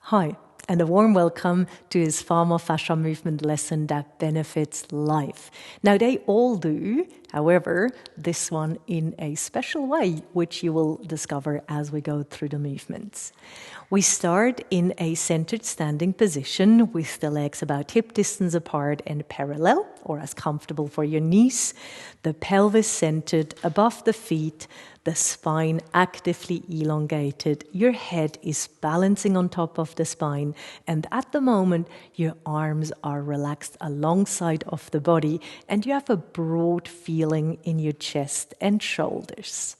Hi, and a warm welcome to his FAMO Fascia Movement lesson that benefits life. Now, they all do, however, this one in a special way, which you will discover as we go through the movements. We start in a centered standing position with the legs about hip distance apart and parallel, or as comfortable for your knees, the pelvis centered above the feet, the spine actively elongated, your head is balancing on top of the spine, and at the moment your arms are relaxed alongside of the body and you have a broad feeling in your chest and shoulders.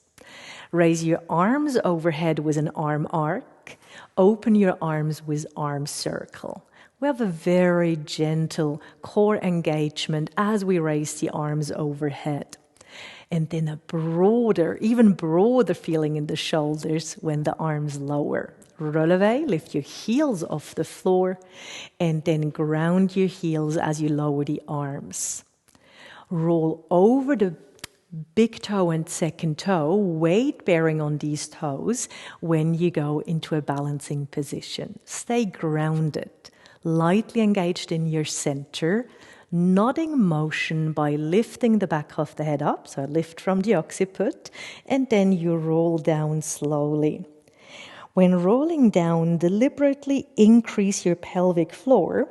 Raise your arms overhead with an arm arc, open your arms with arm circle. We have a very gentle core engagement as we raise the arms overhead. And then a broader, even broader feeling in the shoulders when the arms lower. Releve, lift your heels off the floor, and then ground your heels as you lower the arms. Roll over the big toe and second toe, weight bearing on these toes when you go into a balancing position. Stay grounded, lightly engaged in your center, nodding motion by lifting the back of the head up, so lift from the occiput, and then you roll down slowly. When rolling down, deliberately increase your pelvic floor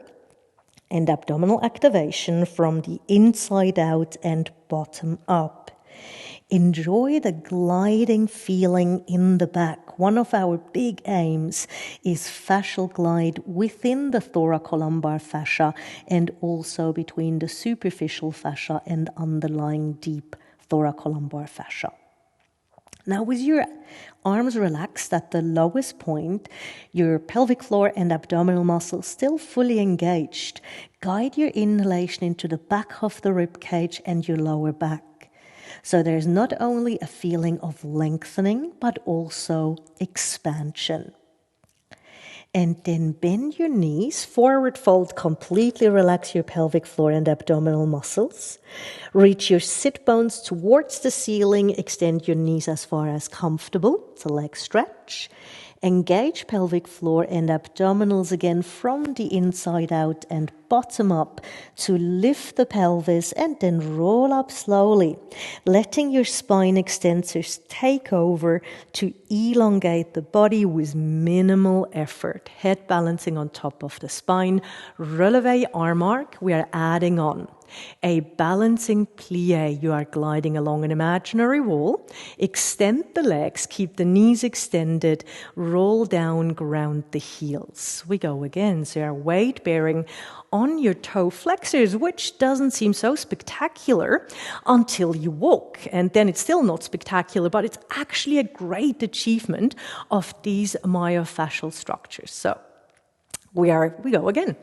and abdominal activation from the inside out and bottom up. Enjoy the gliding feeling in the back. One of our big aims is fascial glide within the thoracolumbar fascia and also between the superficial fascia and underlying deep thoracolumbar fascia. Now, with your arms relaxed at the lowest point, your pelvic floor and abdominal muscles still fully engaged, guide your inhalation into the back of the rib cage and your lower back. So there's not only a feeling of lengthening, but also expansion. And then bend your knees, forward fold, completely relax your pelvic floor and abdominal muscles. Reach your sit bones towards the ceiling, extend your knees as far as comfortable, it's a leg stretch. Engage pelvic floor and abdominals again from the inside out and bottom up to lift the pelvis and then roll up slowly, letting your spine extensors take over to elongate the body with minimal effort. Head balancing on top of the spine. Releve arm arc, we are adding on a balancing plie. You are gliding along an imaginary wall. Extend the legs, keep the knees extended, roll down, ground the heels. We go again. So your weight bearing on your toe flexors, which doesn't seem so spectacular until you walk. And then it's still not spectacular, but it's actually a great achievement of these myofascial structures. So we go again.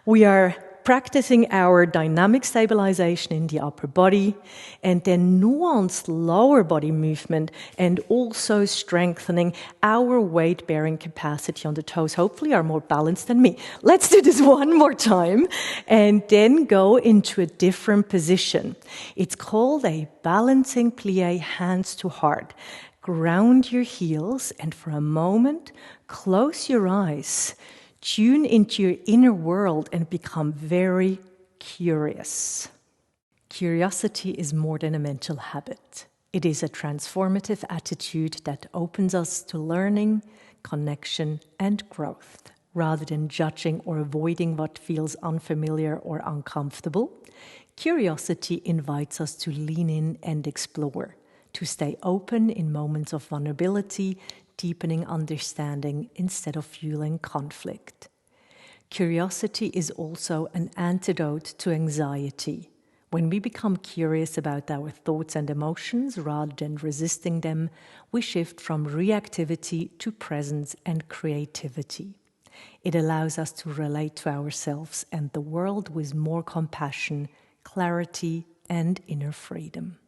We are practicing our dynamic stabilization in the upper body and then nuanced lower body movement and also strengthening our weight-bearing capacity on the toes. Hopefully are more balanced than me. Let's do this one more time and then go into a different position. It's called a balancing plie, hands to heart. Ground your heels and for a moment, close your eyes. Tune into your inner world and become very curious. Curiosity is more than a mental habit. It is a transformative attitude that opens us to learning, connection, and growth. Rather than judging or avoiding what feels unfamiliar or uncomfortable, curiosity invites us to lean in and explore, to stay open in moments of vulnerability, deepening understanding instead of fueling conflict. Curiosity is also an antidote to anxiety. When we become curious about our thoughts and emotions rather than resisting them, we shift from reactivity to presence and creativity. It allows us to relate to ourselves and the world with more compassion, clarity, and inner freedom.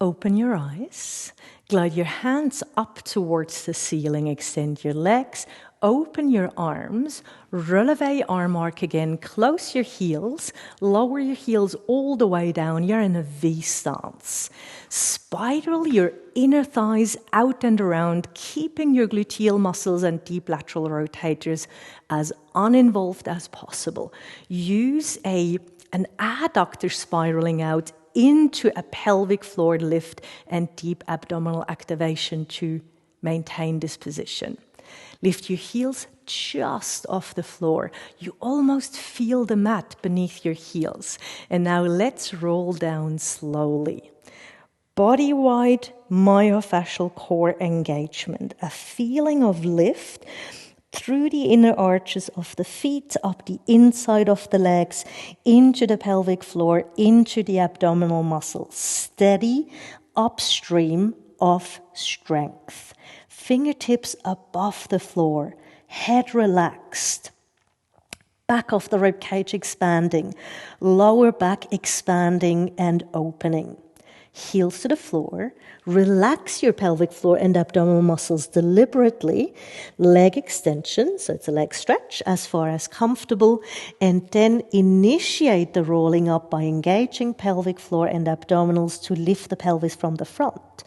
Open your eyes, glide your hands up towards the ceiling, extend your legs, Open your arms, releve arm arc again, close your heels, lower your heels all the way down. You're in a V stance. Spiral your inner thighs out and around, keeping your gluteal muscles and deep lateral rotators as uninvolved as possible. Use an adductor spiraling out into a pelvic floor lift and deep abdominal activation to maintain this position. Lift your heels just off the floor. You almost feel the mat beneath your heels. And now let's roll down slowly. Body-wide myofascial core engagement, a feeling of lift through the inner arches of the feet, up the inside of the legs, into the pelvic floor, into the abdominal muscles. Steady upstream of strength. Fingertips above the floor, head relaxed, back of the ribcage expanding, lower back expanding and opening. Heels to the floor, relax your pelvic floor and abdominal muscles deliberately, leg extension, so it's a leg stretch as far as comfortable, and then initiate the rolling up by engaging pelvic floor and abdominals to lift the pelvis from the front.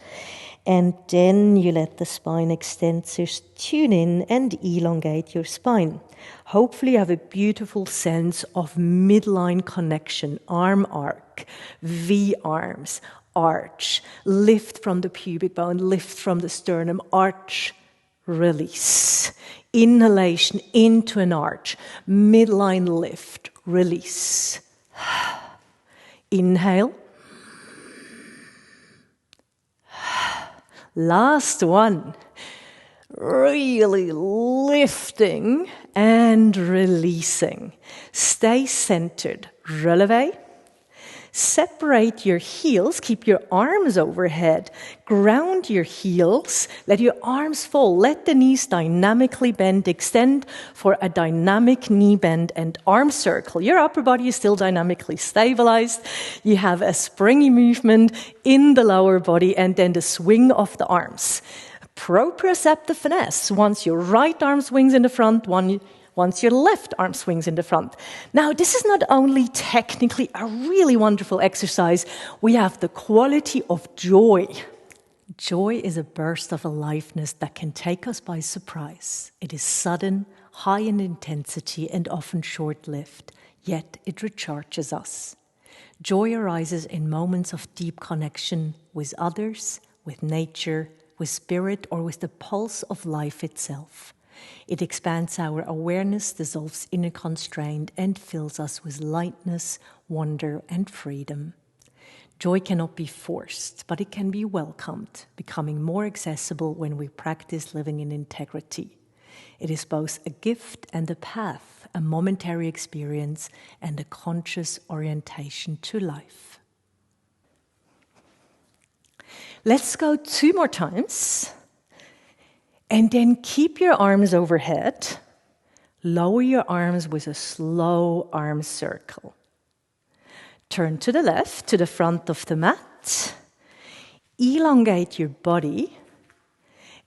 And then you let the spine extensors tune in and elongate your spine. Hopefully you have a beautiful sense of midline connection, arm arc, V arms, arch, lift from the pubic bone, lift from the sternum, arch, release. Inhalation into an arch, midline lift, release. Inhale. Last one. Really lifting and releasing. Stay centered. Releve. Separate your heels, keep your arms overhead, ground your heels, let your arms fall, let the knees dynamically bend, extend for a dynamic knee bend and arm circle. Your upper body is still dynamically stabilized. You have a springy movement in the lower body and then the swing of the arms. Proprioceptive finesse. Once your right arm swings in the front, once your left arm swings in the front. Now, this is not only technically a really wonderful exercise, we have the quality of joy. Joy is a burst of aliveness that can take us by surprise. It is sudden, high in intensity, and often short-lived, yet it recharges us. Joy arises in moments of deep connection with others, with nature, with spirit, or with the pulse of life itself. It expands our awareness, dissolves inner constraint, and fills us with lightness, wonder, and freedom. Joy cannot be forced, but it can be welcomed, becoming more accessible when we practice living in integrity. It is both a gift and a path, a momentary experience, and a conscious orientation to life. Let's go 2 more times. And then keep your arms overhead. Lower your arms with a slow arm circle. Turn to the left, to the front of the mat. Elongate your body.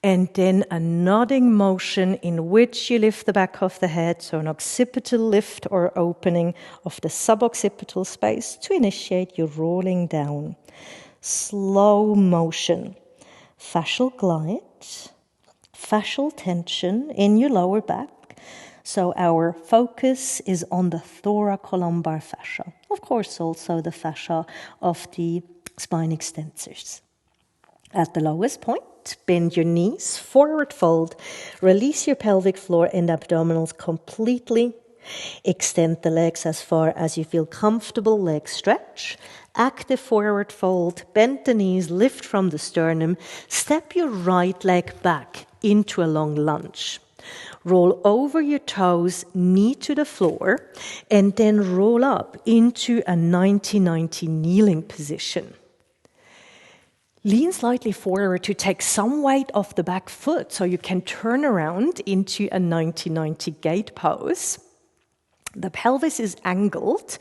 And then a nodding motion in which you lift the back of the head, so an occipital lift or opening of the suboccipital space to initiate your rolling down. Slow motion. Fascial glide. Fascial tension in your lower back. So our focus is on the thoracolumbar fascia. Of course, also the fascia of the spine extensors. At the lowest point, bend your knees, forward fold, release your pelvic floor and abdominals completely. Extend the legs as far as you feel comfortable, leg stretch. Active forward fold, bend the knees, lift from the sternum. Step your right leg back into a long lunge. Roll over your toes, knee to the floor, and then roll up into a 90-90 kneeling position. Lean slightly forward to take some weight off the back foot so you can turn around into a 90-90 gate pose. The pelvis is angled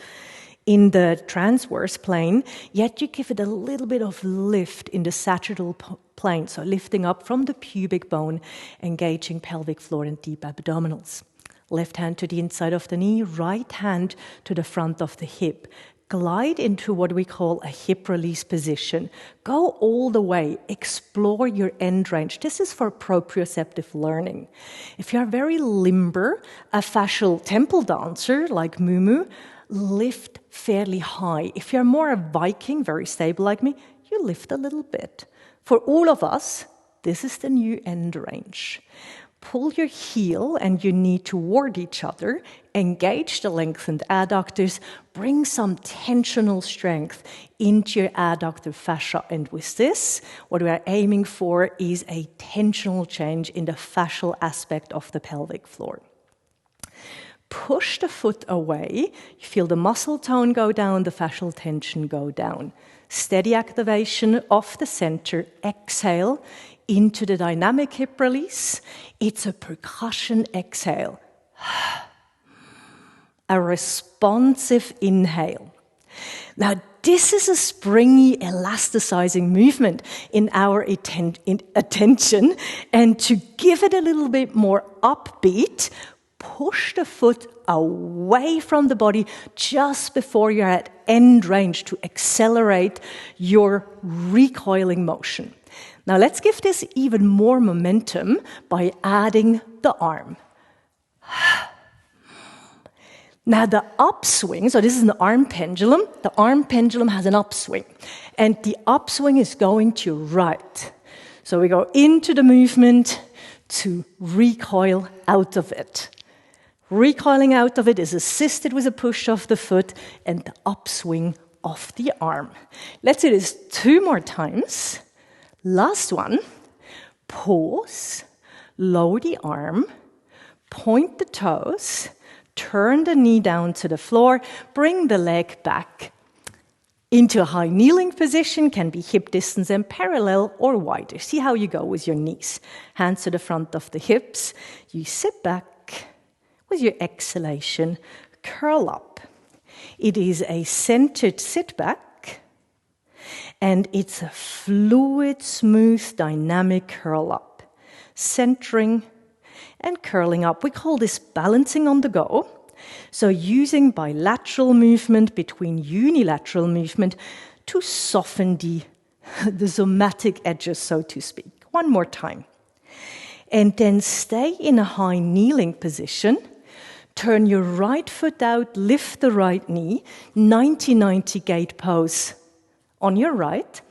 in the transverse plane, yet you give it a little bit of lift in the sagittal plane, so lifting up from the pubic bone, engaging pelvic floor and deep abdominals. Left hand to the inside of the knee, right hand to the front of the hip. Glide into what we call a hip release position. Go all the way, explore your end range. This is for proprioceptive learning. If you are very limber, a fascial temple dancer like Mumu, lift fairly high. If you're more a Viking, very stable like me, you lift a little bit. For all of us, this is the new end range. Pull your heel and your knee toward each other, engage the lengthened adductors, bring some tensional strength into your adductor fascia. And with this, what we are aiming for is a tensional change in the fascial aspect of the pelvic floor. Push the foot away, you feel the muscle tone go down, the fascial tension go down. Steady activation of the center, exhale into the dynamic hip release. It's a percussion exhale. A responsive inhale. Now, this is a springy, elasticizing movement in our attention. And to give it a little bit more upbeat, push the foot away from the body just before you're at end range to accelerate your recoiling motion. Now let's give this even more momentum by adding the arm. Now the upswing, so this is an arm pendulum. The arm pendulum has an upswing. And the upswing is going to right. So we go into the movement to recoil out of it. Recoiling out of it is assisted with a push of the foot and the upswing of the arm. Let's do this 2 more times. Last one. Pause, lower the arm, point the toes, turn the knee down to the floor, bring the leg back into a high kneeling position, can be hip distance and parallel or wider. See how you go with your knees. Hands to the front of the hips. You sit back. With your exhalation, curl up. It is a centered sit back, and it's a fluid, smooth, dynamic curl up. Centering and curling up. We call this balancing on the go. So using bilateral movement between unilateral movement to soften the somatic edges, so to speak. One more time. And then stay in a high kneeling position. Turn your right foot out, lift the right knee, 90-90 gate pose on your right.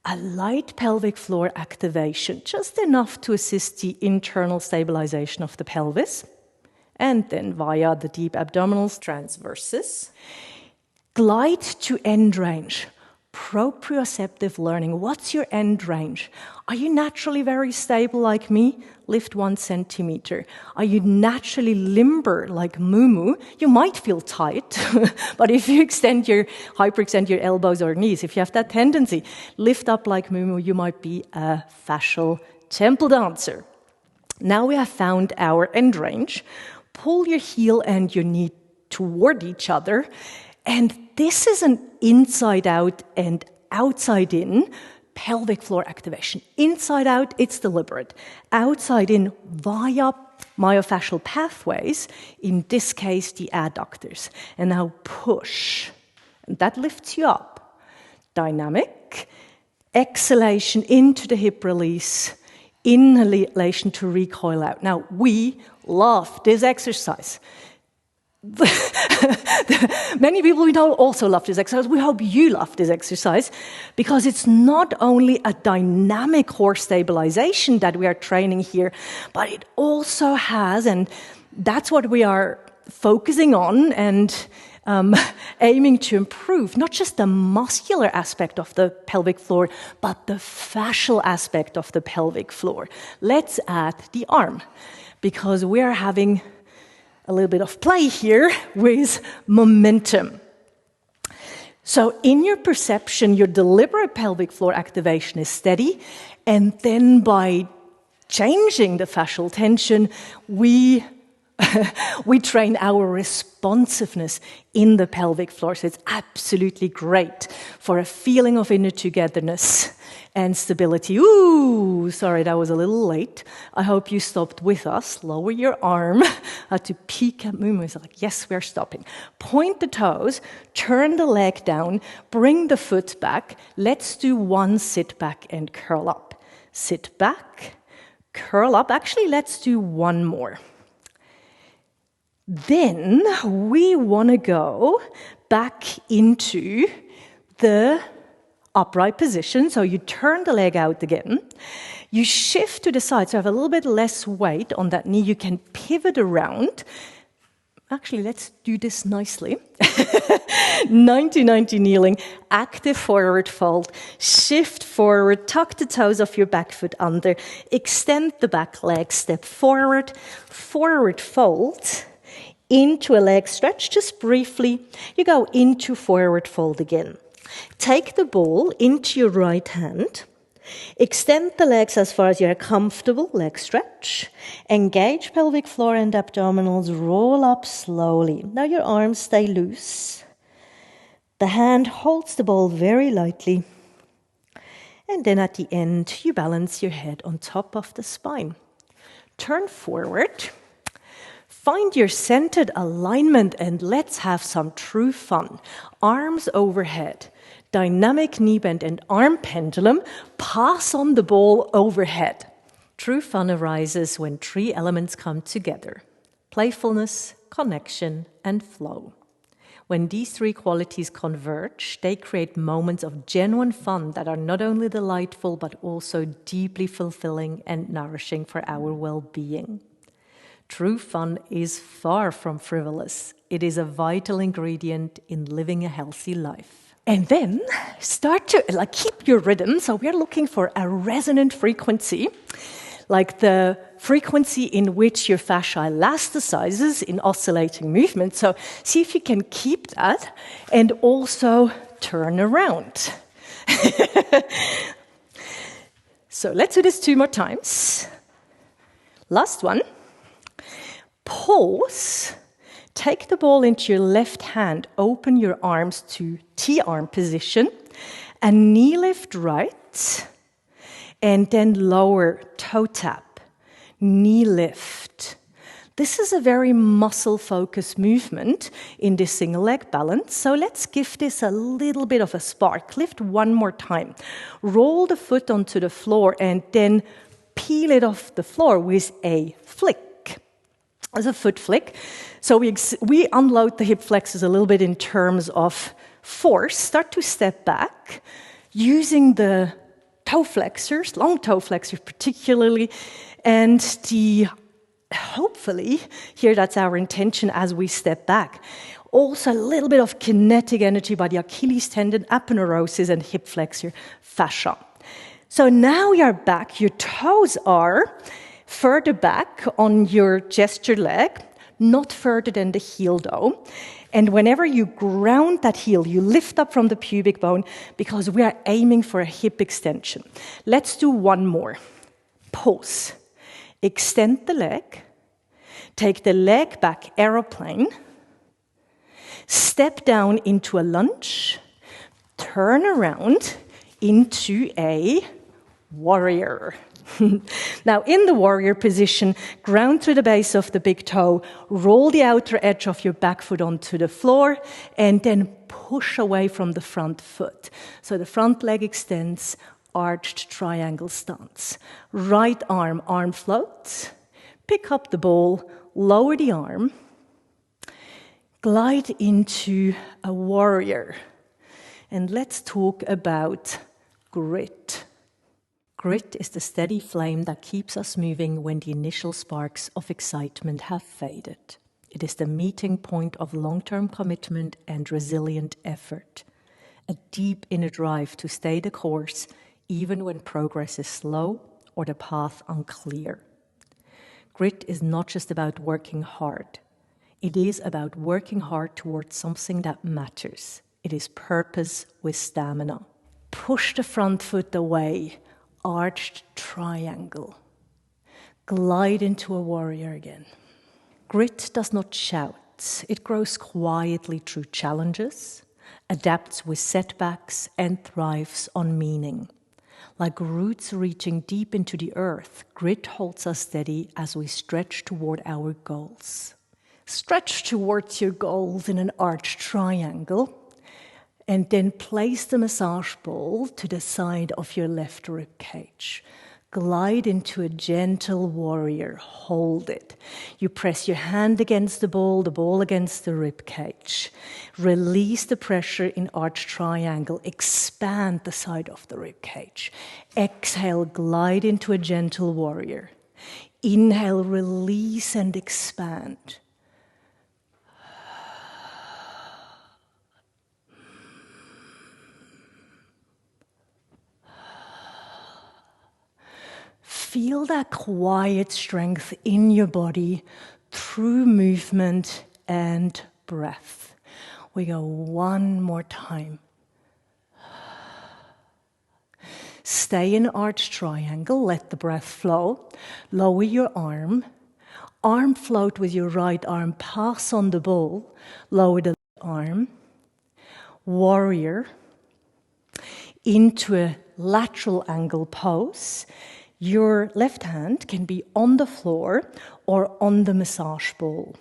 A light pelvic floor activation, just enough to assist the internal stabilization of the pelvis. And then via the deep abdominals, transverses. Glide to end range. Proprioceptive learning. What's your end range? Are you naturally very stable like me? Lift 1 centimeter. Are you naturally limber like Mumu? You might feel tight, but if you hyperextend your elbows or knees, if you have that tendency, lift up like Mumu, you might be a fascial temple dancer. Now we have found our end range. Pull your heel and your knee toward each other. And this is an inside out and outside in pelvic floor activation. Inside out, it's deliberate. Outside in via myofascial pathways, in this case, the adductors. And now push. And that lifts you up. Dynamic. Exhalation into the hip release. Inhalation to recoil out. Now, we love this exercise. Many people we know also love this exercise. We hope you love this exercise because it's not only a dynamic core stabilization that we are training here, but it also has, and that's what we are focusing on and aiming to improve, not just the muscular aspect of the pelvic floor, but the fascial aspect of the pelvic floor. Let's add the arm because we are having a little bit of play here with momentum. So in your perception, your deliberate pelvic floor activation is steady, and then by changing the fascial tension, we We train our responsiveness in the pelvic floor, so it's absolutely great for a feeling of inner togetherness and stability. Ooh, sorry, that was a little late. I hope you stopped with us. Lower your arm. I had to peek at Mumu. It's like, yes, we're stopping. Point the toes, turn the leg down, bring the foot back. Let's do one sit back and curl up. Sit back, curl up. Actually, let's do one more. Then we want to go back into the upright position. So you turn the leg out again. You shift to the side, so have a little bit less weight on that knee. You can pivot around. Actually, let's do this nicely. 90-90 kneeling, active forward fold, shift forward, tuck the toes of your back foot under, extend the back leg, step forward, forward fold, into a leg stretch, just briefly. You go into forward fold again. Take the ball into your right hand. Extend the legs as far as you're comfortable, leg stretch. Engage pelvic floor and abdominals, roll up slowly. Now your arms stay loose. The hand holds the ball very lightly. And then at the end, you balance your head on top of the spine. Turn forward. Find your centered alignment and let's have some true fun. Arms overhead, dynamic knee bend and arm pendulum. Pass on the ball overhead. True fun arises when three elements come together: playfulness, connection, and flow. When these three qualities converge, they create moments of genuine fun that are not only delightful but also deeply fulfilling and nourishing for our well-being. True fun is far from frivolous. It is a vital ingredient in living a healthy life. And then start to keep your rhythm. So we're looking for a resonant frequency, like the frequency in which your fascia elasticizes in oscillating movement. So see if you can keep that and also turn around. So let's do this 2 more times. Last one. Pause, take the ball into your left hand, open your arms to T-arm position, and knee lift right, and then lower toe tap, knee lift. This is a very muscle-focused movement in this single leg balance, so let's give this a little bit of a spark. Lift one more time. Roll the foot onto the floor and then peel it off the floor with a flick. As a foot flick. So we unload the hip flexors a little bit in terms of force. Start to step back using the toe flexors, long toe flexors particularly, and hopefully, here that's our intention as we step back. Also a little bit of kinetic energy by the Achilles tendon, aponeurosis, and hip flexor fascia. So now you're back, your toes are further back on your gesture leg, not further than the heel though. And whenever you ground that heel, you lift up from the pubic bone because we are aiming for a hip extension. Let's do one more. Pause. Extend the leg. Take the leg back, aeroplane. Step down into a lunge. Turn around into a warrior. Now, in the warrior position, ground through the base of the big toe, roll the outer edge of your back foot onto the floor, and then push away from the front foot. So the front leg extends, arched triangle stance. Right arm, arm floats. Pick up the ball, lower the arm, glide into a warrior. And let's talk about grit. Grit is the steady flame that keeps us moving when the initial sparks of excitement have faded. It is the meeting point of long-term commitment and resilient effort. A deep inner drive to stay the course, even when progress is slow or the path unclear. Grit is not just about working hard. It is about working hard towards something that matters. It is purpose with stamina. Push the front foot away. Arched triangle. Glide into a warrior again. Grit does not shout. It grows quietly through challenges, adapts with setbacks, and thrives on meaning. Like roots reaching deep into the earth, grit holds us steady as we stretch toward our goals. Stretch towards your goals in an arched triangle, and then place the massage ball to the side of your left rib cage. Glide into a gentle warrior. Hold it. You press your hand against the ball against the rib cage. Release the pressure in arched triangle. Expand the side of the rib cage. Exhale, glide into a gentle warrior. Inhale, release and expand. Feel that quiet strength in your body through movement and breath. We go one more time. Stay in arched triangle, let the breath flow. Lower your arm. Arm float with your right arm, pass on the ball. Lower the arm. Warrior. Into a lateral angle pose. Your left hand can be on the floor or on the massage ball.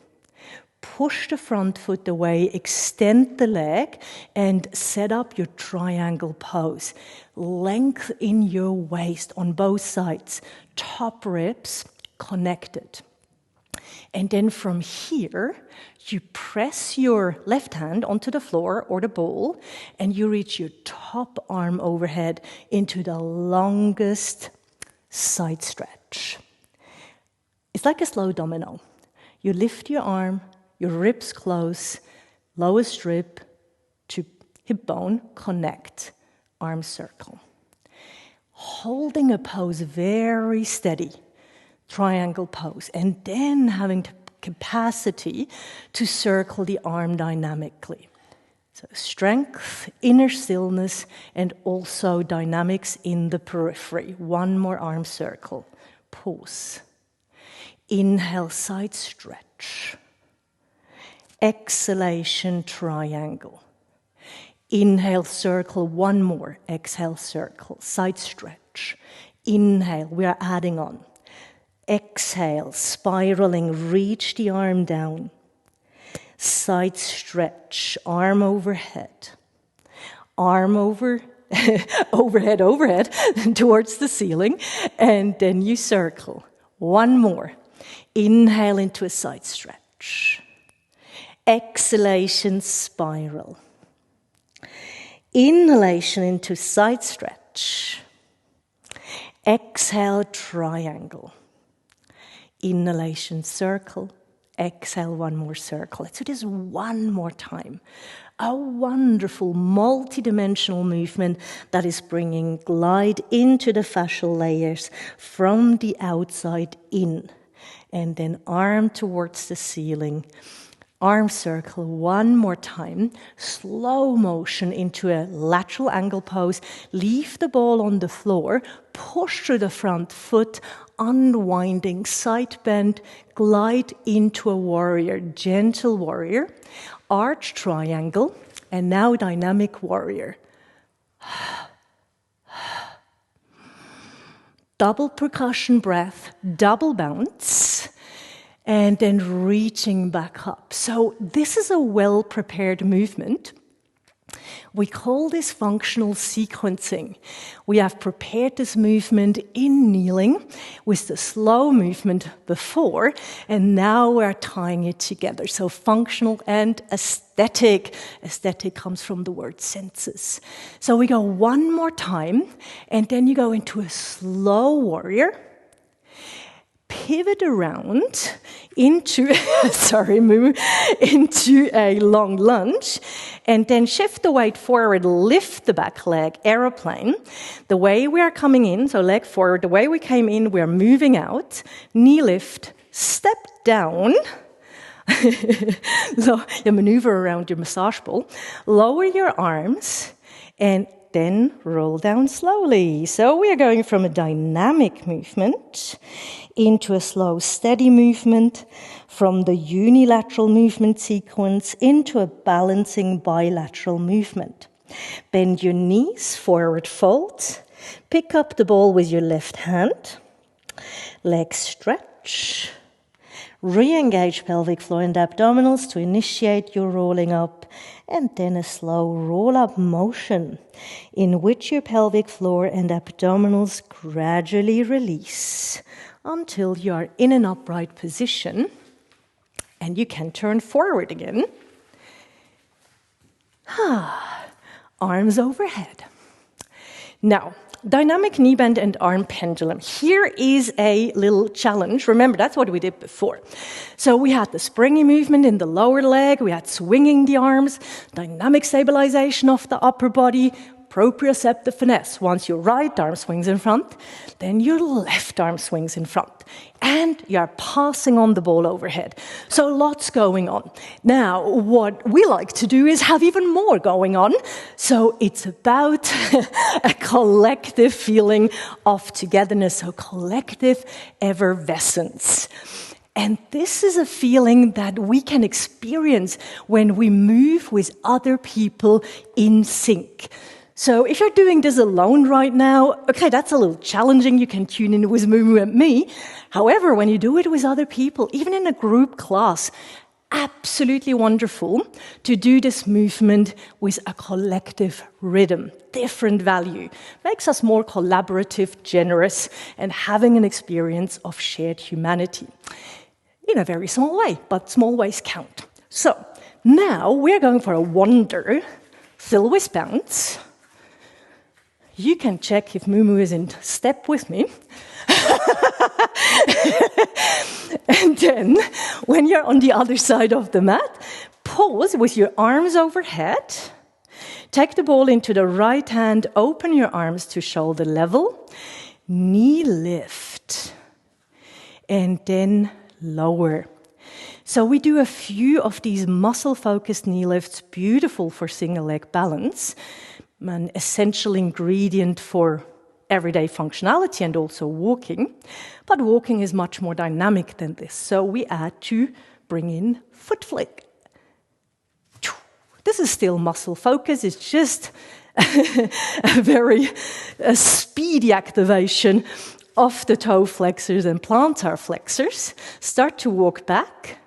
Push the front foot away, extend the leg, and set up your triangle pose. Length in your waist on both sides, top ribs connected. And then from here, you press your left hand onto the floor or the ball, and you reach your top arm overhead into the longest side stretch. It's like a slow domino. You lift your arm, your ribs close, lowest rib to hip bone, connect, arm circle. Holding a pose very steady, triangle pose, and then having the capacity to circle the arm dynamically. So strength, inner stillness, and also dynamics in the periphery. One more arm circle. Pause. Inhale, side stretch. Exhalation, triangle. Inhale, circle, one more. Exhale, circle, side stretch. Inhale, we are adding on. Exhale, spiraling, reach the arm down. Side stretch, arm overhead. Arm overhead, towards the ceiling. And then you circle. One more. Inhale into a side stretch. Exhalation, spiral. Inhalation into side stretch. Exhale, triangle. Inhalation, circle. Exhale, one more circle. Let's do this one more time. A wonderful multidimensional movement that is bringing glide into the fascial layers from the outside in. And then arm towards the ceiling. Arm circle one more time. Slow motion into a lateral angle pose. Leave the ball on the floor. Push through the front foot. Unwinding, side bend, glide into a warrior, gentle warrior, arch triangle, and now dynamic warrior. Double percussion breath, double bounce, and then reaching back up. So this is a well-prepared movement. We call this functional sequencing. We have prepared this movement in kneeling with the slow movement before, and now we're tying it together. So functional and aesthetic. Aesthetic comes from the word senses. So we go one more time, and then you go into a slow warrior. Pivot around into, into a long lunge, and then shift the weight forward, lift the back leg, aeroplane. The way we are coming in, so leg forward, the way we came in, we're moving out, knee lift, step down. So you maneuver around your massage ball, lower your arms, and then roll down slowly. So we are going from a dynamic movement into a slow, steady movement, from the unilateral movement sequence into a balancing bilateral movement. Bend your knees, forward fold. Pick up the ball with your left hand. Legs stretch. Re-engage pelvic floor and abdominals to initiate your rolling up, and then a slow roll-up motion in which your pelvic floor and abdominals gradually release until you are in an upright position and you can turn forward again. Arms overhead. Now, dynamic knee bend and arm pendulum. Here is a little challenge. Remember, that's what we did before. So we had the springy movement in the lower leg, we had swinging the arms, dynamic stabilization of the upper body, proprioceptive finesse. Once your right arm swings in front, then your left arm swings in front. And you're passing on the ball overhead. So lots going on. Now, what we like to do is have even more going on. So it's about a collective feeling of togetherness, so collective effervescence. And this is a feeling that we can experience when we move with other people in sync. So if you're doing this alone right now, okay, that's a little challenging. You can tune in with Mumu and me. However, when you do it with other people, even in a group class, absolutely wonderful to do this movement with a collective rhythm, different value. Makes us more collaborative, generous, and having an experience of shared humanity. In a very small way, but small ways count. So now we're going for a wander, still with bounce. You can check if Mumu is in step with me. And then, when you're on the other side of the mat, pause with your arms overhead. Take the ball into the right hand, open your arms to shoulder level, knee lift, and then lower. So we do a few of these muscle-focused knee lifts, beautiful for single leg balance, an essential ingredient for everyday functionality and also walking. But walking is much more dynamic than this. So we add to bring in foot flick. This is still muscle focus. It's just a very speedy activation of the toe flexors and plantar flexors. Start to walk back.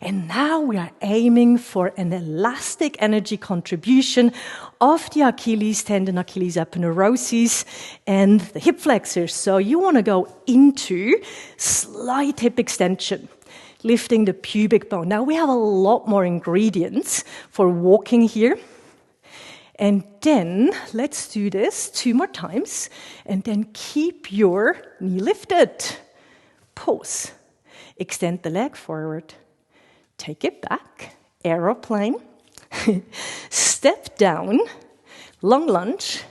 And now we are aiming for an elastic energy contribution of the Achilles tendon, Achilles aponeurosis, and the hip flexors. So you want to go into slight hip extension, lifting the pubic bone. Now we have a lot more ingredients for walking here. And then let's do this 2 more times. And then keep your knee lifted. Pause. Extend the leg forward. Take it back, aeroplane, step down, long lunge,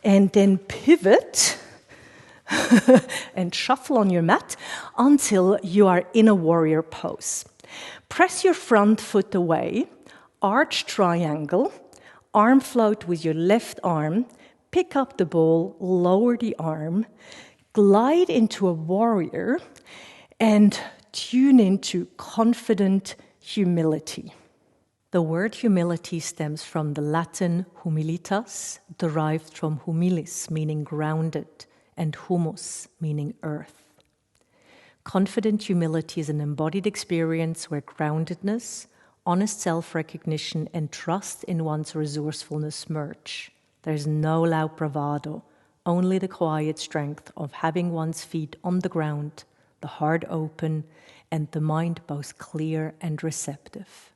and then pivot and shuffle on your mat until you are in a warrior pose. Press your front foot away, arch triangle, arm float with your left arm, pick up the ball, lower the arm, glide into a warrior, and tune into confident humility. The word humility stems from the Latin humilitas, derived from humilis, meaning grounded, and humus, meaning earth. Confident humility is an embodied experience where groundedness, honest self-recognition, and trust in one's resourcefulness merge. There's no loud bravado, only the quiet strength of having one's feet on the ground, the heart open, and the mind both clear and receptive.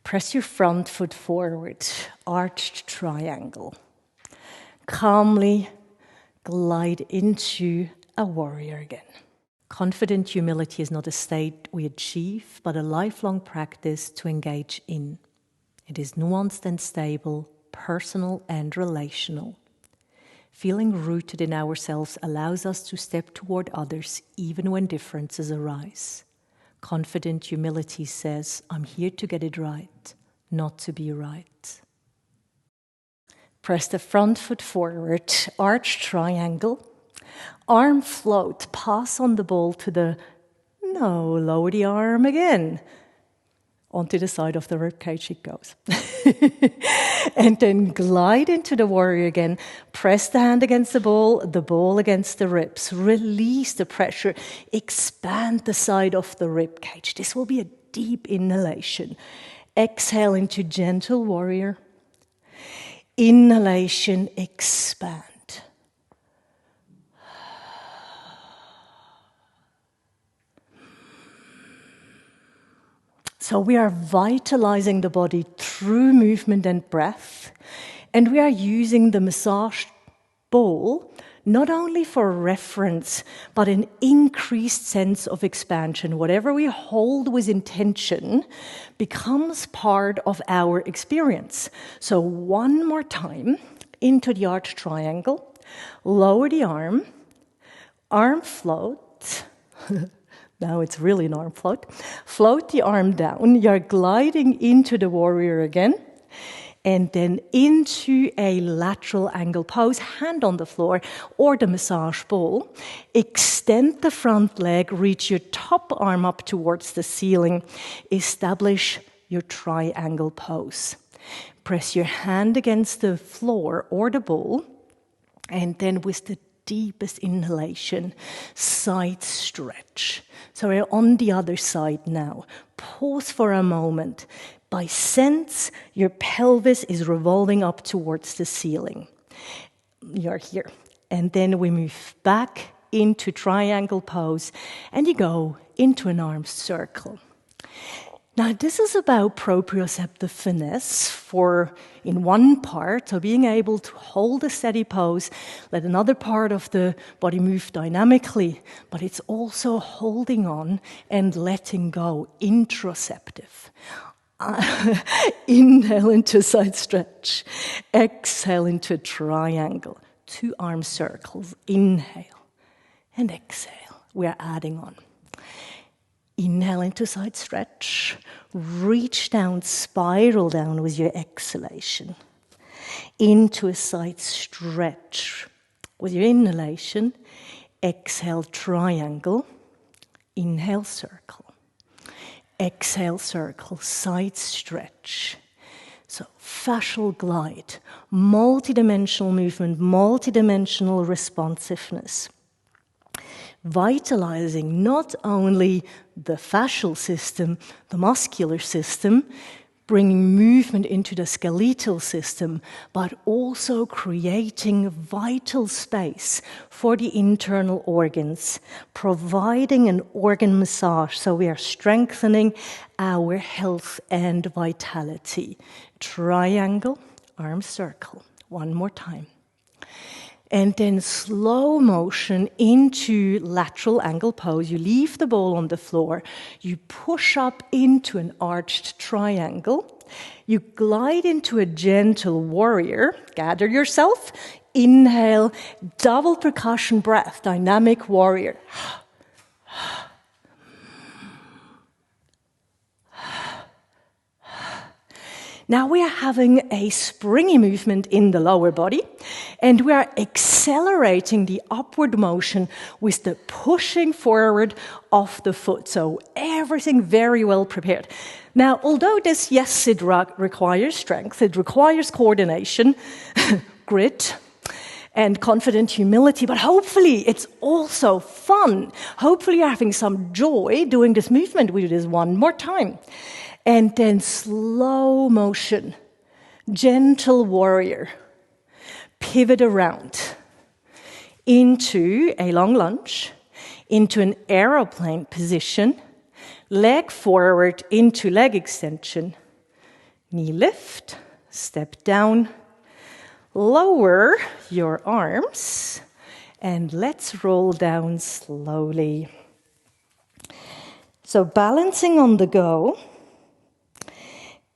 Press your front foot forward, arched triangle. Calmly glide into a warrior again. Confident humility is not a state we achieve, but a lifelong practice to engage in. It is nuanced and stable, personal and relational. Feeling rooted in ourselves allows us to step toward others even when differences arise. Confident humility says, I'm here to get it right, not to be right. Press the front foot forward, arch triangle. Arm float, pass on the ball to the, no, lower the arm again. Onto the side of the ribcage it goes. And then glide into the warrior again. Press the hand against the ball against the ribs. Release the pressure. Expand the side of the ribcage. This will be a deep inhalation. Exhale into gentle warrior. Inhalation, expand. So we are vitalizing the body through movement and breath, and we are using the massage ball not only for reference, but an increased sense of expansion. Whatever we hold with intention becomes part of our experience. So one more time, into the arch triangle, lower the arm float. Now it's really an arm float. Float the arm down. You're gliding into the warrior again. And then into a lateral angle pose, hand on the floor or the massage ball. Extend the front leg, reach your top arm up towards the ceiling. Establish your triangle pose. Press your hand against the floor or the ball. And then with the deepest inhalation, side stretch. So we're on the other side now. Pause for a moment. By sense, your pelvis is revolving up towards the ceiling. You're here. And then we move back into triangle pose, and you go into an arm circle. Now, this is about proprioceptive finesse in one part, so being able to hold a steady pose, let another part of the body move dynamically, but it's also holding on and letting go, interoceptive. Inhale into side stretch. Exhale into a triangle. 2 arm circles. Inhale and exhale. We are adding on. Inhale into side stretch. Reach down, spiral down with your exhalation. Into a side stretch. With your inhalation, exhale triangle. Inhale circle. Exhale circle, side stretch. So fascial glide, multidimensional movement, multidimensional responsiveness. Vitalizing not only the fascial system, the muscular system, bringing movement into the skeletal system, but also creating vital space for the internal organs, providing an organ massage, so we are strengthening our health and vitality. Triangle, arm circle. One more time. And then slow motion into lateral angle pose. You leave the ball on the floor. You push up into an arched triangle. You glide into a gentle warrior. Gather yourself. Inhale, double percussion breath, dynamic warrior. Now we are having a springy movement in the lower body, and we are accelerating the upward motion with the pushing forward of the foot. So everything very well prepared. Now, although this, yes, it requires strength, it requires coordination, grit, and confident humility, but hopefully it's also fun. Hopefully you're having some joy doing this movement. We do this one more time. And then slow motion, gentle warrior, pivot around into a long lunge, into an aeroplane position, leg forward into leg extension, knee lift, step down, lower your arms, and let's roll down slowly. So balancing on the go.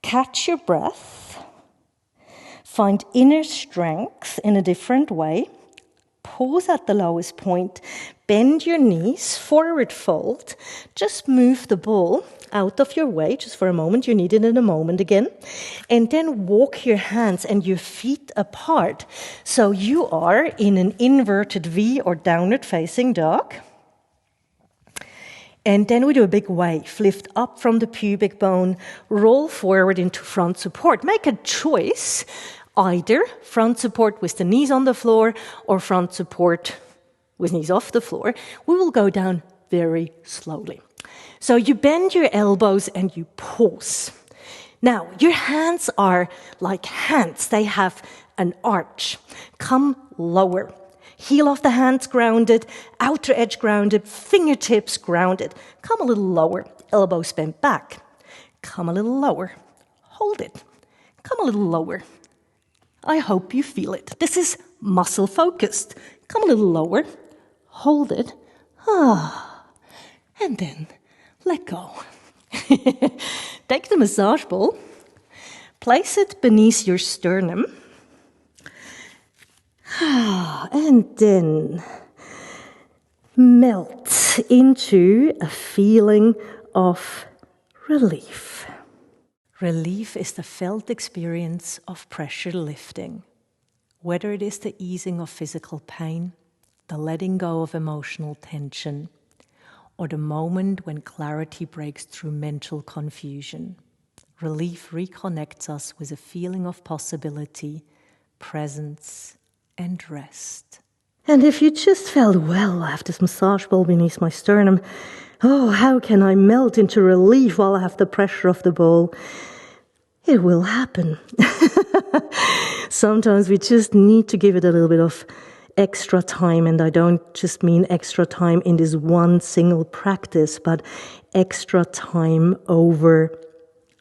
Catch your breath, find inner strength in a different way, pause at the lowest point, bend your knees, forward fold. Just move the ball out of your way, just for a moment. You need it in a moment again. And then walk your hands and your feet apart. So you are in an inverted V or downward facing dog. And then we do a big wave. Lift up from the pubic bone, roll forward into front support. Make a choice, either front support with the knees on the floor or front support with knees off the floor. We will go down very slowly. So you bend your elbows and you pause. Now, your hands are like hands. They have an arch. Come lower. Heel of the hands grounded, outer edge grounded, fingertips grounded. Come a little lower. Elbows bent back. Come a little lower. Hold it. Come a little lower. I hope you feel it. This is muscle focused. Come a little lower. Hold it. And then let go. Take the massage ball, place it beneath your sternum, and then melt into a feeling of relief. Relief is the felt experience of pressure lifting, whether it is the easing of physical pain, the letting go of emotional tension, or the moment when clarity breaks through mental confusion. Relief reconnects us with a feeling of possibility, presence, and rest. And if you just felt, well, I have this massage ball beneath my sternum, how can I melt into relief while I have the pressure of the ball? It will happen. Sometimes we just need to give it a little bit of extra time, and I don't just mean extra time in this one single practice, but extra time over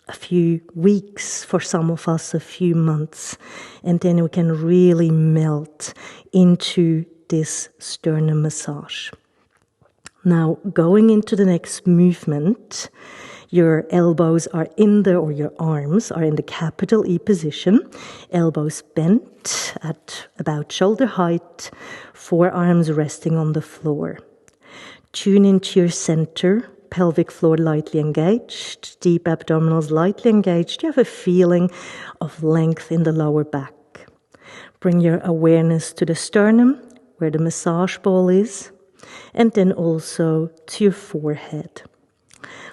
a few weeks, for some of us a few months, and then we can really melt into this sternum massage. Now, going into the next movement, your elbows are or your arms are in the capital E position, elbows bent at about shoulder height, forearms resting on the floor. Tune into your center, pelvic floor lightly engaged, deep abdominals lightly engaged. You have a feeling of length in the lower back. Bring your awareness to the sternum, where the massage ball is, and then also to your forehead.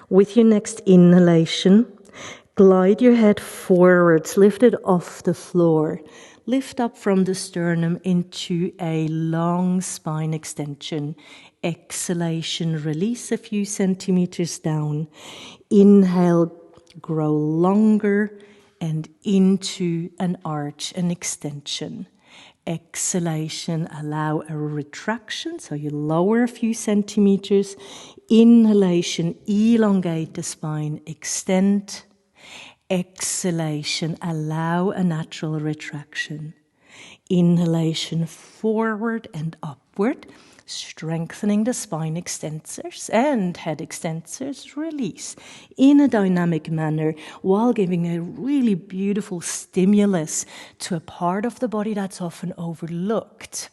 With your next inhalation, glide your head forwards, lift it off the floor. Lift up from the sternum into a long spine extension. Exhalation, release a few centimeters down. Inhale, grow longer and into an arch, an extension. Exhalation, allow a retraction, so you lower a few centimeters. Inhalation, elongate the spine, extend. Exhalation, allow a natural retraction. Inhalation, forward and upward, strengthening the spine extensors and head extensors. Release in a dynamic manner while giving a really beautiful stimulus to a part of the body that's often overlooked,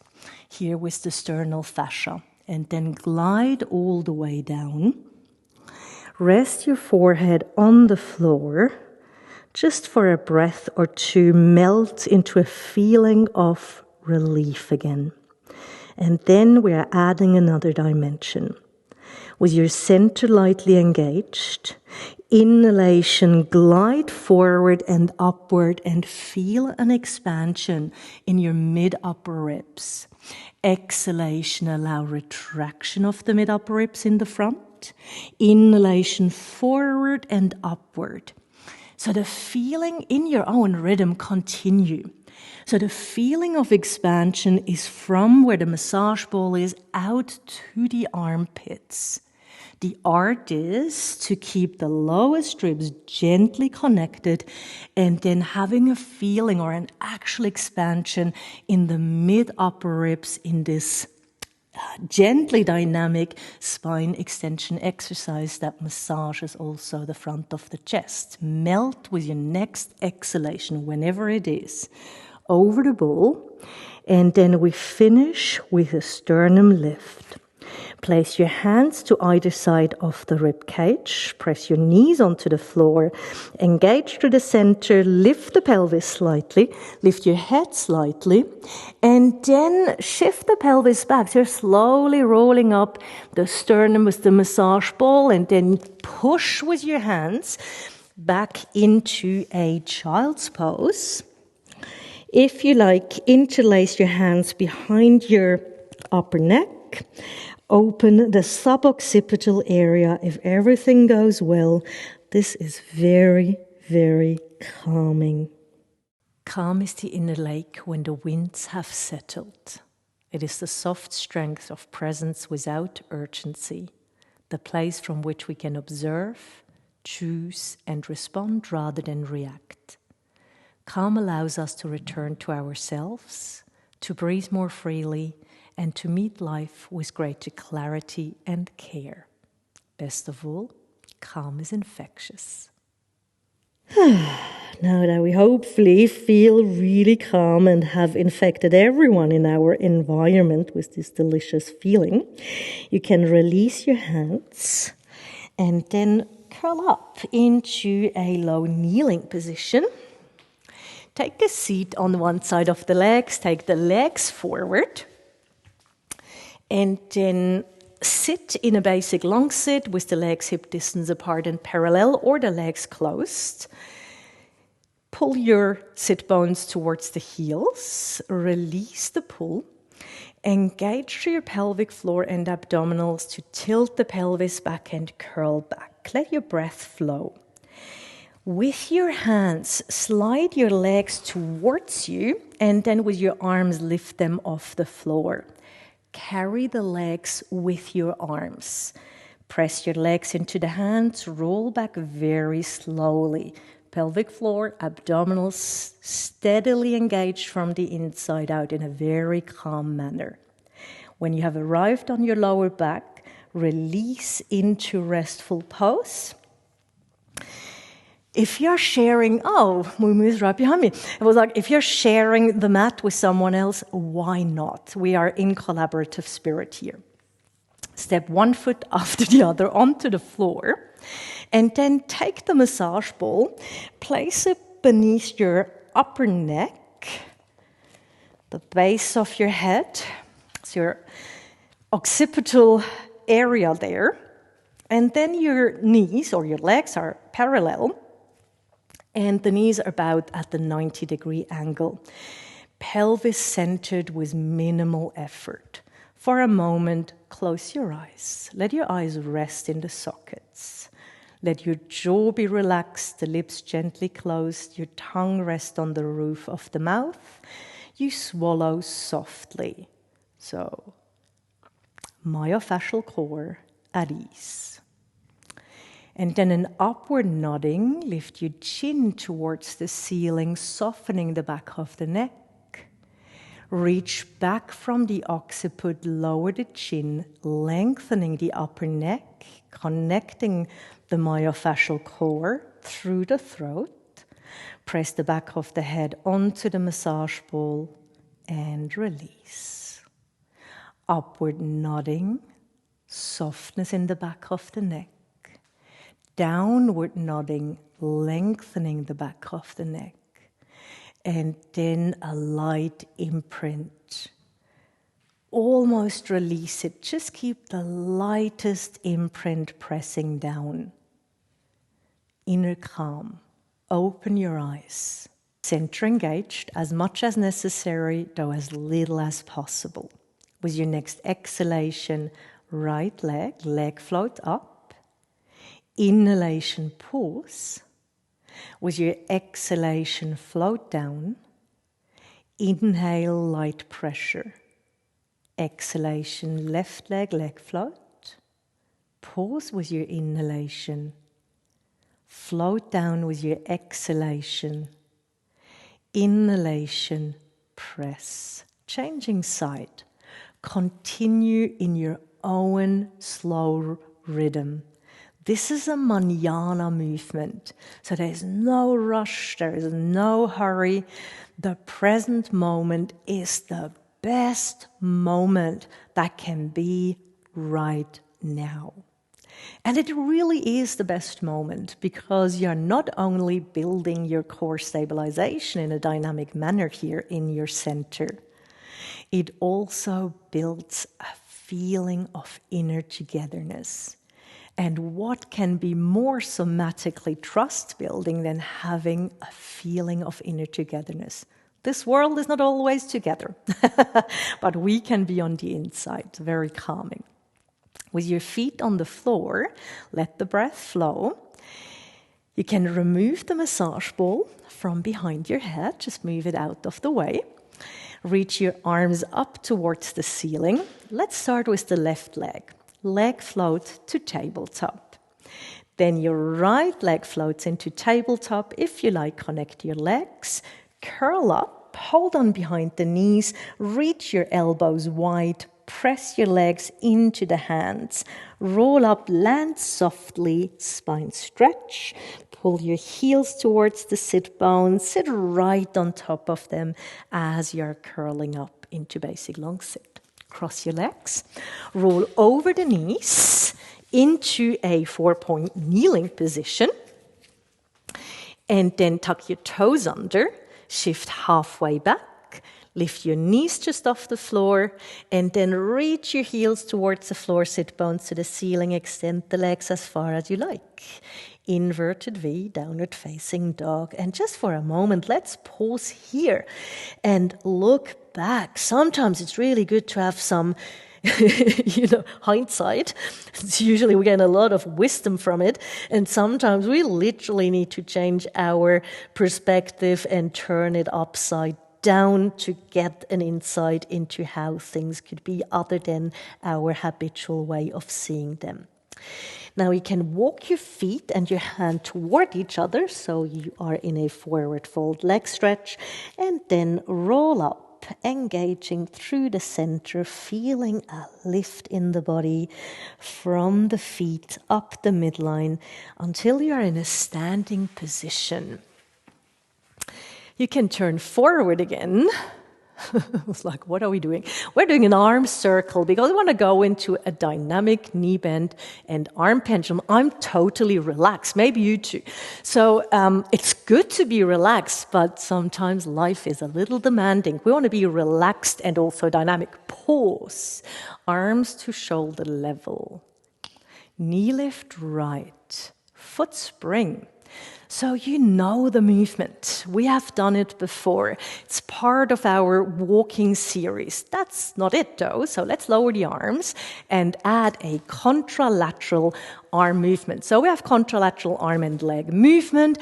here with the sternal fascia. And then glide all the way down. Rest your forehead on the floor. Just for a breath or two, melt into a feeling of relief again. And then we are adding another dimension. With your center lightly engaged, inhalation, glide forward and upward and feel an expansion in your mid-upper ribs. Exhalation, allow retraction of the mid-upper ribs in the front. Inhalation, forward and upward. So the feeling in your own rhythm continue. So the feeling of expansion is from where the massage ball is out to the armpits. The art is to keep the lowest ribs gently connected and then having a feeling or an actual expansion in the mid-upper ribs in this gently dynamic spine extension exercise that massages also the front of the chest. Melt with your next exhalation, whenever it is, over the ball. And then we finish with a sternum lift. Place your hands to either side of the rib cage. Press your knees onto the floor. Engage through the center. Lift the pelvis slightly. Lift your head slightly. And then shift the pelvis back. So you're slowly rolling up the sternum with the massage ball. And then push with your hands back into a child's pose. If you like, interlace your hands behind your upper neck. Open the suboccipital area. If everything goes well, this is very, very calming. Calm is the inner lake when the winds have settled. It is the soft strength of presence without urgency, the place from which we can observe, choose, and respond rather than react. Calm allows us to return to ourselves, to breathe more freely, and to meet life with greater clarity and care. Best of all, calm is infectious. Now that we hopefully feel really calm and have infected everyone in our environment with this delicious feeling, you can release your hands and then curl up into a low kneeling position. Take a seat on one side of the legs, take the legs forward, and then sit in a basic long sit with the legs hip distance apart and parallel or the legs closed. Pull your sit bones towards the heels, release the pull, engage through your pelvic floor and abdominals to tilt the pelvis back and curl back. Let your breath flow. With your hands, slide your legs towards you and then with your arms lift them off the floor. Carry the legs with your arms. Press your legs into the hands, roll back very slowly. Pelvic floor, abdominals steadily engaged from the inside out in a very calm manner. When you have arrived on your lower back, release into restful pose. If you're sharing, Mumu is right behind me. It was like, if you're sharing the mat with someone else, why not? We are in collaborative spirit here. Step one foot after the other onto the floor, and then take the massage ball, place it beneath your upper neck, the base of your head, so your occipital area there, and then your knees or your legs are parallel, and the knees are bowed at the 90-degree angle. Pelvis centered with minimal effort. For a moment, close your eyes. Let your eyes rest in the sockets. Let your jaw be relaxed, the lips gently closed, your tongue rest on the roof of the mouth. You swallow softly. So, myofascial core at ease. And then an upward nodding, lift your chin towards the ceiling, softening the back of the neck. Reach back from the occiput, lower the chin, lengthening the upper neck, connecting the myofascial core through the throat. Press the back of the head onto the massage ball and release. Upward nodding, softness in the back of the neck. Downward nodding, lengthening the back of the neck. And then a light imprint. Almost release it. Just keep the lightest imprint pressing down. Inner calm. Open your eyes. Center engaged as much as necessary, though as little as possible. With your next exhalation, right leg float up. Inhalation, pause. With your exhalation, float down. Inhale, light pressure. Exhalation, left leg float. Pause with your inhalation. Float down with your exhalation. Inhalation, press. Changing side. Continue in your own slow rhythm. This is a manana movement, so there is no rush, there is no hurry. The present moment is the best moment that can be right now. And it really is the best moment because you're not only building your core stabilization in a dynamic manner here in your center, it also builds a feeling of inner togetherness. And what can be more somatically trust-building than having a feeling of inner togetherness? This world is not always together, but we can be on the inside, very calming. With your feet on the floor, let the breath flow. You can remove the massage ball from behind your head, just move it out of the way. Reach your arms up towards the ceiling. Let's start with the left leg. Leg float to tabletop. Then your right leg floats into tabletop. If you like, connect your legs. Curl up, hold on behind the knees, reach your elbows wide, press your legs into the hands. Roll up, land softly, spine stretch. Pull your heels towards the sit bones. Sit right on top of them as you're curling up into basic long sit. Cross your legs. Roll over the knees into a 4-point kneeling position. And then tuck your toes under. Shift halfway back. Lift your knees just off the floor and then reach your heels towards the floor, sit bones to the ceiling, extend the legs as far as you like. Inverted V, downward facing dog. And just for a moment, let's pause here and look back. Sometimes it's really good to have some hindsight. It's usually we get a lot of wisdom from it. And sometimes we literally need to change our perspective and turn it upside down to get an insight into how things could be other than our habitual way of seeing them. Now you can walk your feet and your hand toward each other, so you are in a forward fold leg stretch, and then roll up, engaging through the center, feeling a lift in the body from the feet up the midline until you are in a standing position. You can turn forward again. It's like, what are we doing? We're doing an arm circle because we want to go into a dynamic knee bend and arm pendulum. I'm totally relaxed. Maybe you too. So it's good to be relaxed, but sometimes life is a little demanding. We want to be relaxed and also dynamic. Pause. Arms to shoulder level. Knee lift right. Foot spring. So you know the movement. We have done it before. It's part of our walking series. That's not it though. So let's lower the arms and add a contralateral arm movement. So we have contralateral arm and leg movement,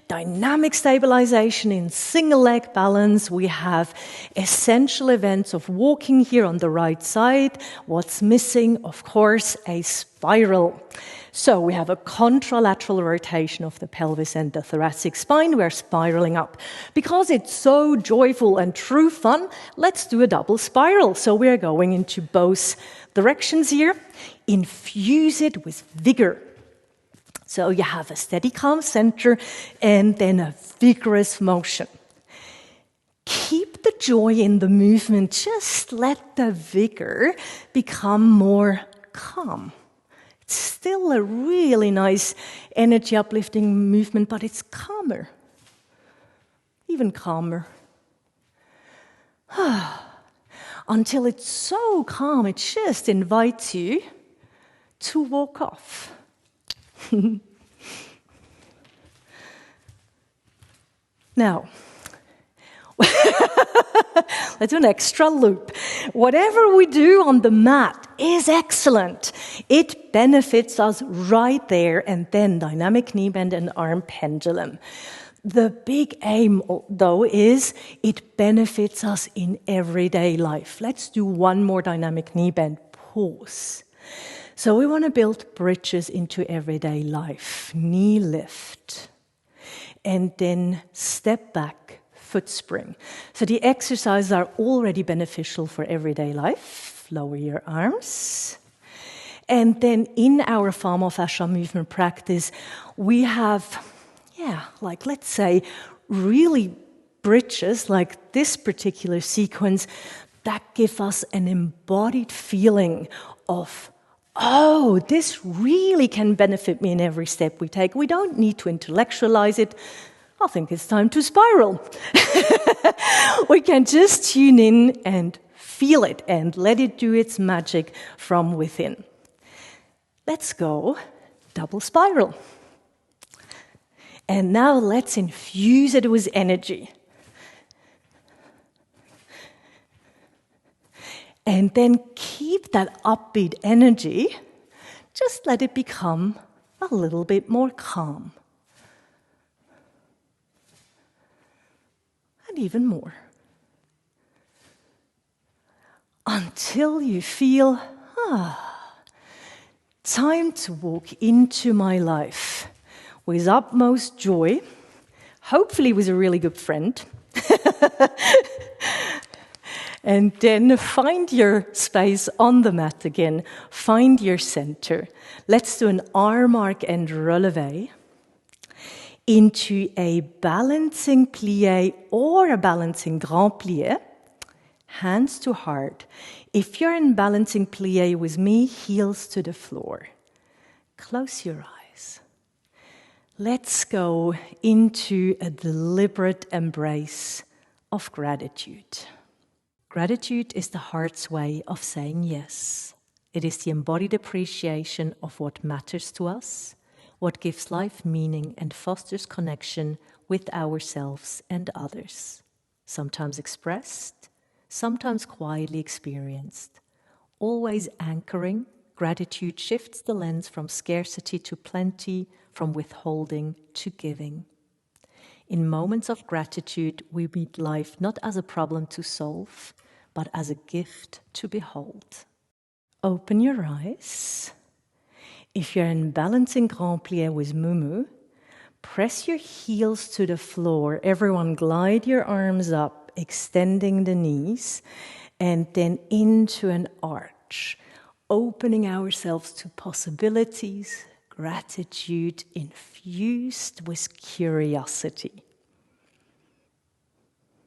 dynamic stabilization in single leg balance. We have essential events of walking here on the right side. What's missing? Of course, a spiral. So we have a contralateral rotation of the pelvis and the thoracic spine. We're spiraling up. Because it's so joyful and true fun, let's do a double spiral. So we're going into both directions here. Infuse it with vigor. So you have a steady, calm center and then a vigorous motion. Keep the joy in the movement. Just let the vigor become more calm. It's still a really nice energy uplifting movement, but it's calmer. Even calmer. Until it's so calm, it just invites you to walk off. Now, let's do an extra loop. Whatever we do on the mat is excellent. It benefits us right there, and then dynamic knee bend and arm pendulum. The big aim, though, is it benefits us in everyday life. Let's do one more dynamic knee bend. Pause. So we want to build bridges into everyday life. Knee lift. And then step back. Foot spring. So the exercises are already beneficial for everyday life. Lower your arms. And then in our FAMO Fascia Movement practice, we have, let's say, really bridges like this particular sequence that give us an embodied feeling of oh, this really can benefit me in every step we take. We don't need to intellectualize it. I think it's time to spiral. We can just tune in and feel it and let it do its magic from within. Let's go double spiral. And now let's infuse it with energy. And then keep that upbeat energy. Just let it become a little bit more calm. And even more. Until you feel, time to walk into my life with utmost joy, hopefully with a really good friend. And then find your space on the mat again. Find your center. Let's do an arm arc and releve into a balancing plie or a balancing grand plie. Hands to heart. If you're in balancing plie with me, heels to the floor. Close your eyes. Let's go into a deliberate embrace of gratitude. Gratitude is the heart's way of saying yes. It is the embodied appreciation of what matters to us, what gives life meaning and fosters connection with ourselves and others. Sometimes expressed, sometimes quietly experienced. Always anchoring, gratitude shifts the lens from scarcity to plenty, from withholding to giving. In moments of gratitude, we meet life not as a problem to solve, but as a gift to behold. Open your eyes. If you're in balancing grand plie with Mumu, press your heels to the floor. Everyone glide your arms up, extending the knees, and then into an arch, opening ourselves to possibilities, gratitude infused with curiosity.